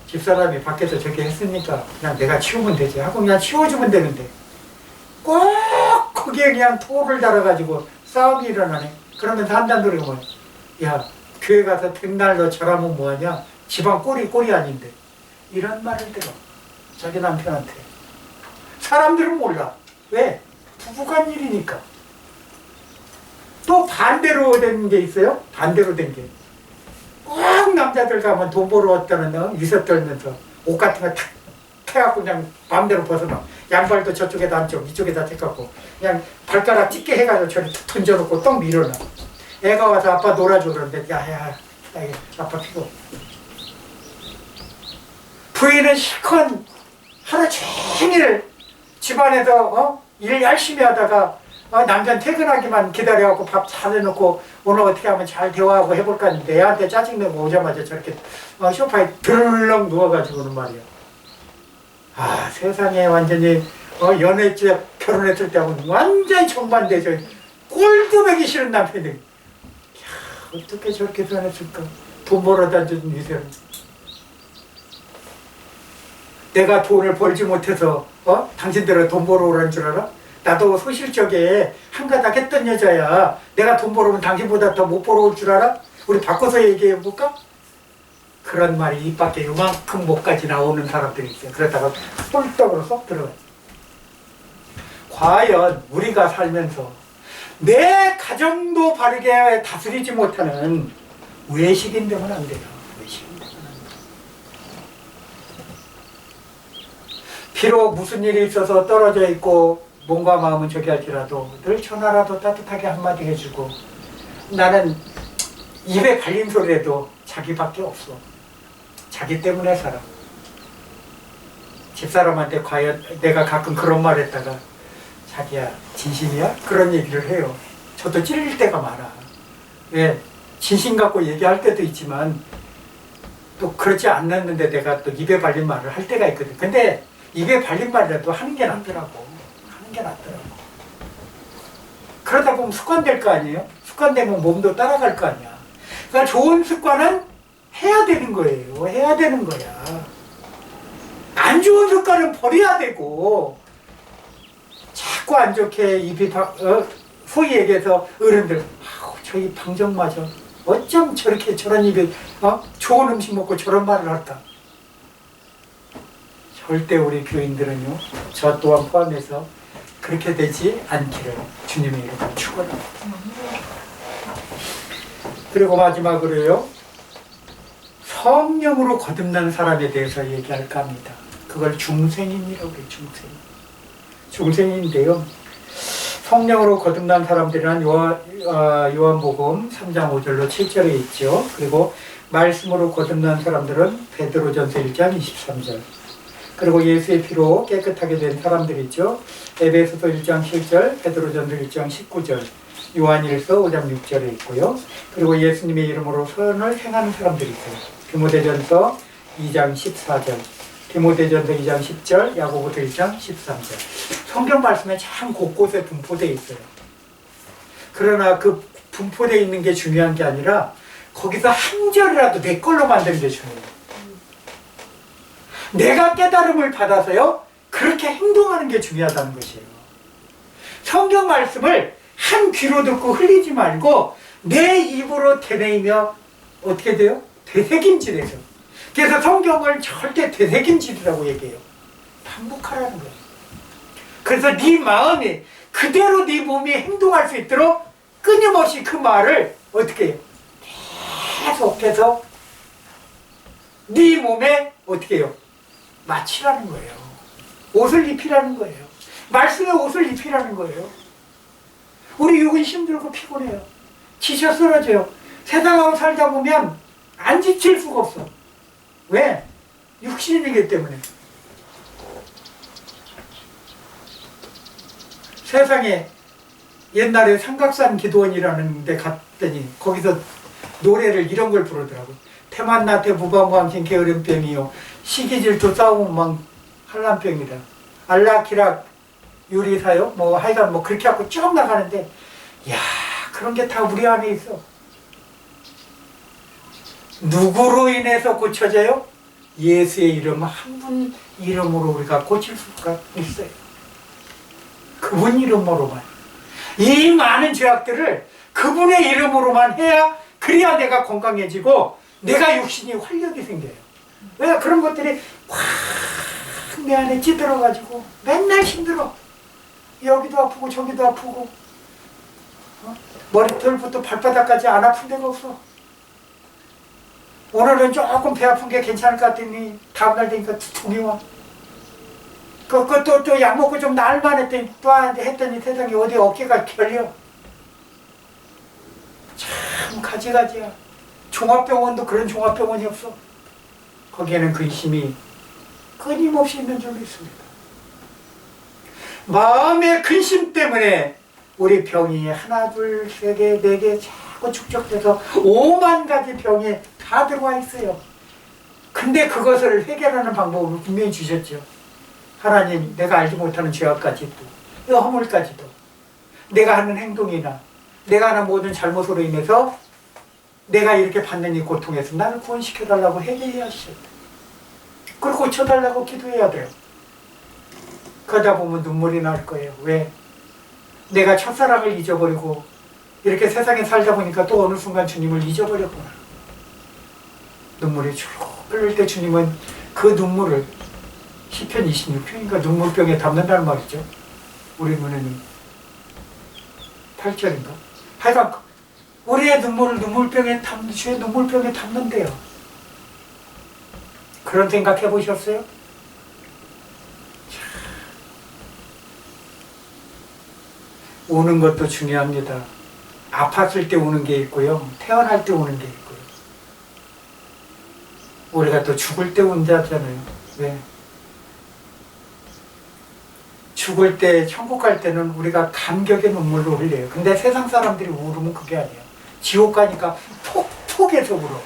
집사람이 밖에서 저렇게 했으니까 그냥 내가 치우면 되지 하고 그냥 치워주면 되는데 꼭 거기에 그냥 토를 달아가지고 싸움이 일어나네. 그러면서 한다는 소리가 뭐야? 야 교회 가서 백날 너 절하면 뭐하냐? 집안 꼴이 아닌데. 이런 말을 들어. 자기 남편한테. 사람들은 몰라. 왜? 부부간 일이니까. 또 반대로 된 게 있어요. 반대로 된 게. 꼭 남자들 가면 돈 벌어 왔다는 위서 떨면서 옷 같은 거 탁 해갖고 그냥 마음대로 벗어나. 양발도 저쪽에다 안쪽 이쪽에다 택갖고 그냥 발가락 찢게 해가지고 저리 툭 던져놓고 떡 밀어놔. 애가 와서 아빠 놀아줘 그러는데 야야 아빠 피고. 부인은 실컷 하루 종일 집안에서 일 열심히 하다가 남편 퇴근하기만 기다려갖고 밥 잘 해놓고 오늘 어떻게 하면 잘 대화하고 해볼까 했는데 애한테 짜증내고 오자마자 저렇게 소파에 드르렁 누워가지고는 말이야. 아 세상에 완전히 연애 때 결혼했을 때하고는 완전히 정반대죠. 꼴도 보기 싫은 남편이. 야, 어떻게 저렇게 변했을까? 돈 벌어다 준 위세로. 내가 돈을 벌지 못해서 당신들은 돈 벌어오라는 줄 알아? 나도 소실적에 한가닥 했던 여자야. 내가 돈 벌어오면 당신보다 더 못 벌어올 줄 알아? 우리 바꿔서 얘기해볼까? 그런 말이 입 밖에 요만큼 목까지 나오는 사람들이 있어요. 그러다가 꿀떡으로 쏙 들어가요. 과연 우리가 살면서 내 가정도 바르게 다스리지 못하는 외식인 되면 안 돼요. 외식인 되면 안 돼요. 비록 무슨 일이 있어서 떨어져 있고 몸과 마음은 저기 할지라도 늘 전화라도 따뜻하게 한마디 해주고 나는 입에 발린 소리라도 자기밖에 없어. 자기 때문에 살아. 집사람한테 과연 내가 가끔 그런 말 했다가 자기야 진심이야? 그런 얘기를 해요. 저도 찔릴 때가 많아. 왜? 진심 갖고 얘기할 때도 있지만 또 그렇지 않았는데 내가 또 입에 발린 말을 할 때가 있거든. 근데 입에 발린 말이라도 하는 게 낫더라고. 하는 게 낫더라고. 그러다 보면 습관될 거 아니에요? 습관되면 몸도 따라갈 거 아니야. 그러니까 좋은 습관은 해야 되는 거예요. 해야 되는 거야. 안 좋은 습관은 버려야 되고 자꾸 안 좋게 입이 소위 얘기해서 어른들 저 입 방정맞아. 어쩜 저렇게 저런 입에 좋은 음식 먹고 저런 말을 할까. 절대 우리 교인들은요 저 또한 포함해서 그렇게 되지 않기를 주님의 이름으로 축원합니다. 그리고 마지막으로요 성령으로 거듭난 사람에 대해서 얘기할까 합니다. 그걸 중생인이라고 해요. 중생인데요 성령으로 거듭난 사람들이란 요한복음 3장 5절로 7절에 있죠. 그리고 말씀으로 거듭난 사람들은 베드로전서 1장 23절. 그리고 예수의 피로 깨끗하게 된 사람들 있죠. 에베소서 1장 7절, 베드로전서 1장 19절, 요한일서 5장 6절에 있고요. 그리고 예수님의 이름으로 선을 행하는 사람들이 있어요. 디모데전서 2장 14절, 디모데전서 2장 10절, 야고보서 1장 13절. 성경 말씀에 참 곳곳에 분포되어 있어요. 그러나 그 분포되어 있는 게 중요한 게 아니라 거기서 한 절이라도 내 걸로 만드는 게 중요해요. 내가 깨달음을 받아서요, 그렇게 행동하는 게 중요하다는 것이에요. 성경 말씀을 한 귀로 듣고 흘리지 말고 내 입으로 되뇌이며 어떻게 돼요? 되새김질해서. 그래서 성경을 절대 되새김질이라고 얘기해요. 반복하라는 거예요. 그래서 네 마음이 그대로 네 몸이 행동할 수 있도록 끊임없이 그 말을 어떻게 해요? 계속해서 네 몸에 어떻게 해요? 맞추라는 거예요. 옷을 입히라는 거예요. 말씀에 옷을 입히라는 거예요. 우리 육은 힘들고 피곤해요. 지쳐 쓰러져요. 세상하고 살다 보면 안 지칠 수가 없어. 왜? 육신이기 때문에. 세상에 옛날에 삼각산 기도원이라는 데 갔더니 거기서 노래를 이런 걸 부르더라고. 태만나태 무방무함신 게으름병이요 시기질투 싸움만 한란병이다. 알라키락 유리사요 뭐 하여간 뭐 그렇게 하고 쭉 나가는데, 야, 그런 게 다 우리 안에 있어. 누구로 인해서 고쳐져요? 예수의 이름 한 분 이름으로 우리가 고칠 수가 있어요. 그분 이름으로만. 이 많은 죄악들을 그분의 이름으로만 해야, 그래야 내가 건강해지고 내가 육신이 활력이 생겨요. 왜? 그런 것들이 확 내 안에 찌들어가지고 맨날 힘들어. 여기도 아프고 저기도 아프고, 머리털부터 발바닥까지 안 아픈 데가 없어. 오늘은 조금 배 아픈 게 괜찮을 것 같더니 다음날 되니까 두통이 와. 또 약 먹고 좀 나을만 했더니 또 했더니 세상에 어디 어깨가 결려. 참 가지가지야. 종합병원도 그런 종합병원이 없어. 거기에는 근심이 끊임없이 있는 줄 믿습니다. 마음의 근심 때문에 우리 병이 하나, 둘, 세 개, 네 개 자꾸 축적돼서 5만 가지 병이 다 들어와 있어요. 근데 그것을 해결하는 방법을 분명히 주셨죠. 하나님, 내가 알지 못하는 죄악까지도, 허물까지도, 내가 하는 행동이나 내가 하는 모든 잘못으로 인해서 내가 이렇게 받는 이 고통에서 나를 구원시켜달라고 해결해야 하시죠. 그리고 고쳐달라고 기도해야 돼요. 그러다 보면 눈물이 날 거예요. 왜? 내가 첫사랑을 잊어버리고 이렇게 세상에 살다 보니까 또 어느 순간 주님을 잊어버렸구나. 눈물이 주르륵 흘릴 때 주님은 그 눈물을 시편 26편인가 눈물병에 담는다는 말이죠. 우리 눈에는 8절인가? 하여간 우리의 눈물을 주의 눈물병에 담는데요. 그런 생각 해보셨어요? 우는 것도 중요합니다. 아팠을 때 우는 게 있고요. 태어날 때 우는 게 있고요. 우리가 또 죽을 때 운다잖아요. 왜? 죽을 때, 천국 갈 때는 우리가 감격의 눈물로 흘려요. 근데 세상 사람들이 울으면 그게 아니에요. 지옥 가니까 폭폭해서 울어.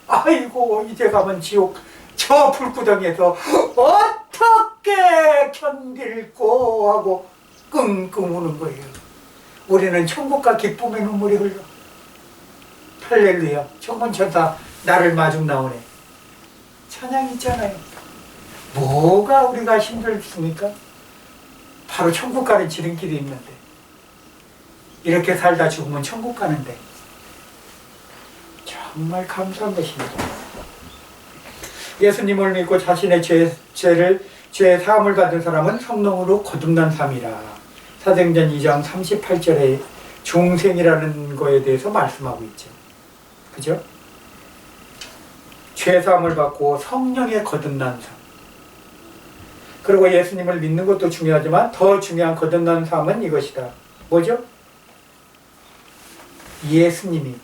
아이고, 이제 가면 지옥 저 불구덩이에서 어떻게 견딜꼬 하고 끙끙 우는 거예요. 우리는 천국과 기쁨의 눈물이 흘러. 할렐루야. 천군천사 나를 마중 나오네. 찬양 있잖아요. 뭐가 우리가 힘들습니까? 바로 천국 가는 지름길이 있는데, 이렇게 살다 죽으면 천국 가는데 정말 감사한 것입니다. 예수님을 믿고 자신의 죄의 사함을 받은 사람은 성령으로 거듭난 삶이라. 사도행전 2장 38절에 중생이라는 거에 대해서 말씀하고 있죠. 그죠? 죄 사함을 받고 성령에 거듭난 삶. 그리고 예수님을 믿는 것도 중요하지만 더 중요한 거듭난 삶은 이것이다. 뭐죠? 예수님이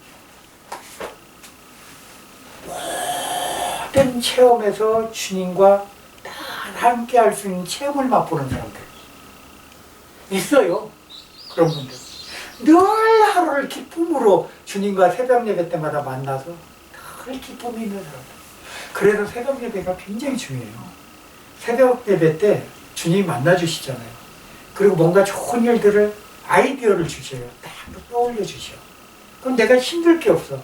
모든 체험에서 주님과 함께 할 수 있는 체험을 맛보는 사람들 있어요. 그런 분들 늘 하루를 기쁨으로 주님과 새벽 예배 때마다 만나서 늘 기쁨이 있는 사람들, 그래서 새벽 예배가 굉장히 중요해요. 새벽 예배 때 주님이 만나주시잖아요. 그리고 뭔가 좋은 일들을 아이디어를 주셔요. 딱 떠올려 주셔. 그럼 내가 힘들 게 없어.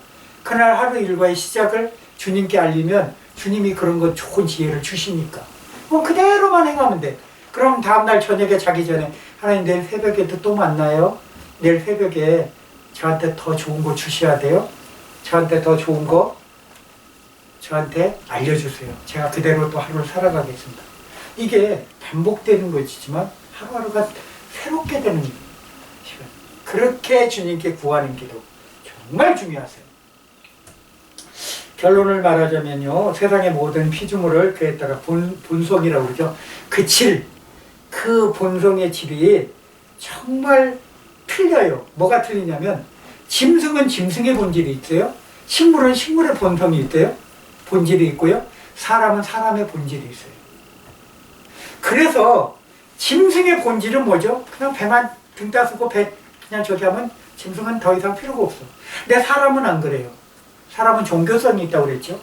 그날 하루 일과의 시작을 주님께 알리면 주님이 그런 것 좋은 지혜를 주시니까 그대로만 행하면 돼. 그럼 다음날 저녁에 자기 전에 하나님 내일 새벽에 또 만나요. 내일 새벽에 저한테 더 좋은 거 주셔야 돼요. 저한테 더 좋은 거 저한테 알려주세요. 제가 그대로 또 하루를 살아가겠습니다. 이게 반복되는 것이지만 하루하루가 새롭게 되는 시간. 그렇게 주님께 구하는 기도 정말 중요하세요. 결론을 말하자면요, 세상의 모든 피조물을 그에 따라 본성이라고 그러죠. 그 본성의 질이 정말 틀려요. 뭐가 틀리냐면 짐승은 짐승의 본질이 있어요. 식물은 식물의 본성이 있대요. 본질이 있고요. 사람은 사람의 본질이 있어요. 그래서 짐승의 본질은 뭐죠? 그냥 배만 등 따스고 배 그냥 저기 하면 짐승은 더 이상 필요가 없어. 근데 사람은 안 그래요. 사람은 종교성이 있다고 그랬죠.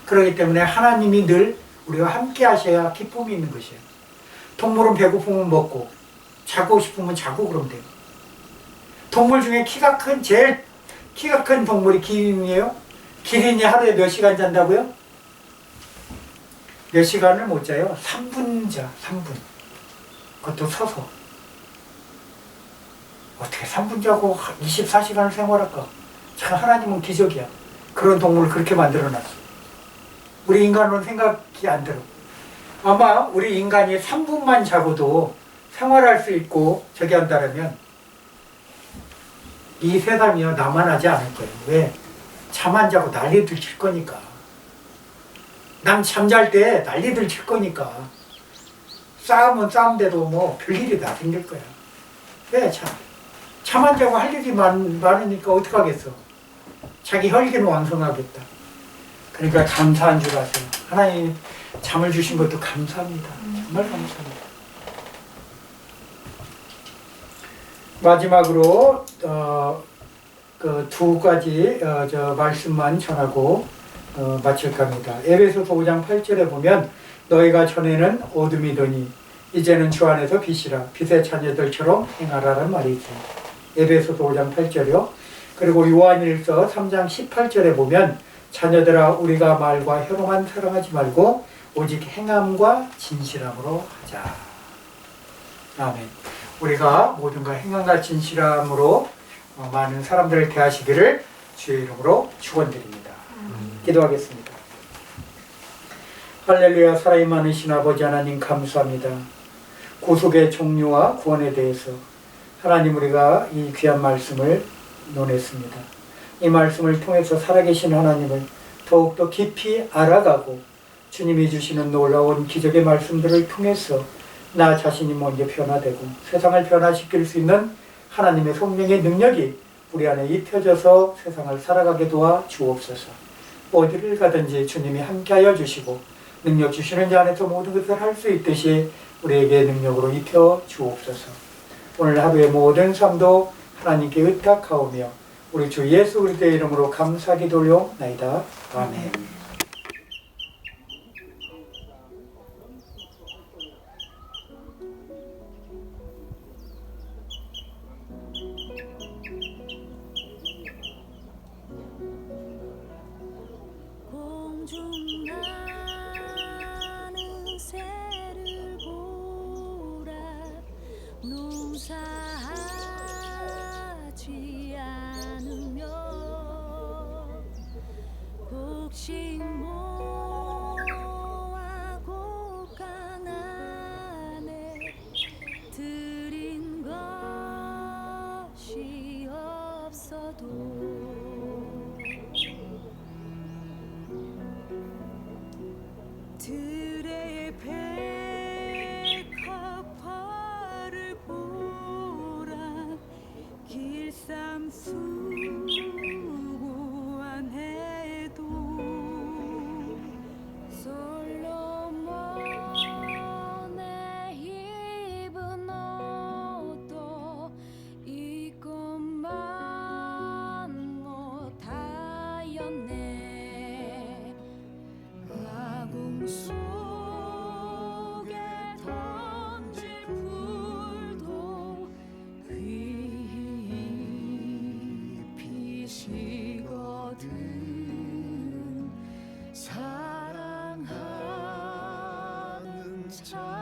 그렇기 때문에 하나님이 늘 우리와 함께 하셔야 기쁨이 있는 것이에요. 동물은 배고프면 먹고 자고 싶으면 자고 그러면 돼요. 동물 중에 제일 키가 큰 동물이 기린이에요. 기린이 하루에 몇 시간 잔다고요? 몇 시간을 못 자요? 3분 자, 3분. 그것도 서서. 어떻게 3분 자고 24시간을 생활할까? 참 하나님은 기적이야. 그런 동물을 그렇게 만들어놨어. 우리 인간은 생각이 안 들어. 아마 우리 인간이 3분만 자고도 생활할 수 있고 저기 한다면 이 세상이요 나만 하지 않을 거예요. 왜? 잠 안 자고 난리들 칠 거니까. 남 잠잘 때 난리들 칠 거니까. 싸움은 싸움대로 뭐 별일이 다 생길 거야. 왜? 잠 안 자고 할 일이 많으니까 어떡하겠어. 자기 혈기는 왕성하겠다. 그러니까 감사한 줄 아세요. 하나님 잠을 주신 것도 감사합니다. 정말 감사합니다. 마지막으로 그 두 가지 말씀만 전하고 마칠까 합니다. 에베소서 5장 8절에 보면 너희가 전에는 어둠이더니 이제는 주 안에서 빛이라 빛의 자녀들처럼 행하라는 말이 있습니다. 에베소서 5장 8절이요. 그리고 요한일서 3장 18절에 보면 자녀들아 우리가 말과 혀로만 사랑하지 말고 오직 행함과 진실함으로 하자. 아멘. 우리가 모든가 행함과 진실함으로 많은 사람들을 대하시기를 주의 이름으로 축원드립니다. 기도하겠습니다. 할렐루야. 사랑이 많으신 아버지 하나님 감사합니다. 구속의 종류와 구원에 대해서 하나님 우리가 이 귀한 말씀을 논했습니다. 이 말씀을 통해서 살아계신 하나님을 더욱더 깊이 알아가고 주님이 주시는 놀라운 기적의 말씀들을 통해서 나 자신이 먼저 변화되고 세상을 변화시킬 수 있는 하나님의 성령의 능력이 우리 안에 입혀져서 세상을 살아가게 도와 주옵소서. 어디를 가든지 주님이 함께하여 주시고 능력 주시는 자 안에서 모든 것을 할 수 있듯이 우리에게 능력으로 입혀 주옵소서. 오늘 하루의 모든 삶도 하나님께 의탁하오며 우리 주 예수 그리스도의 이름으로 감사기 돌려나이다. 아멘. 농사하지 않으며 곡식 사랑하는 자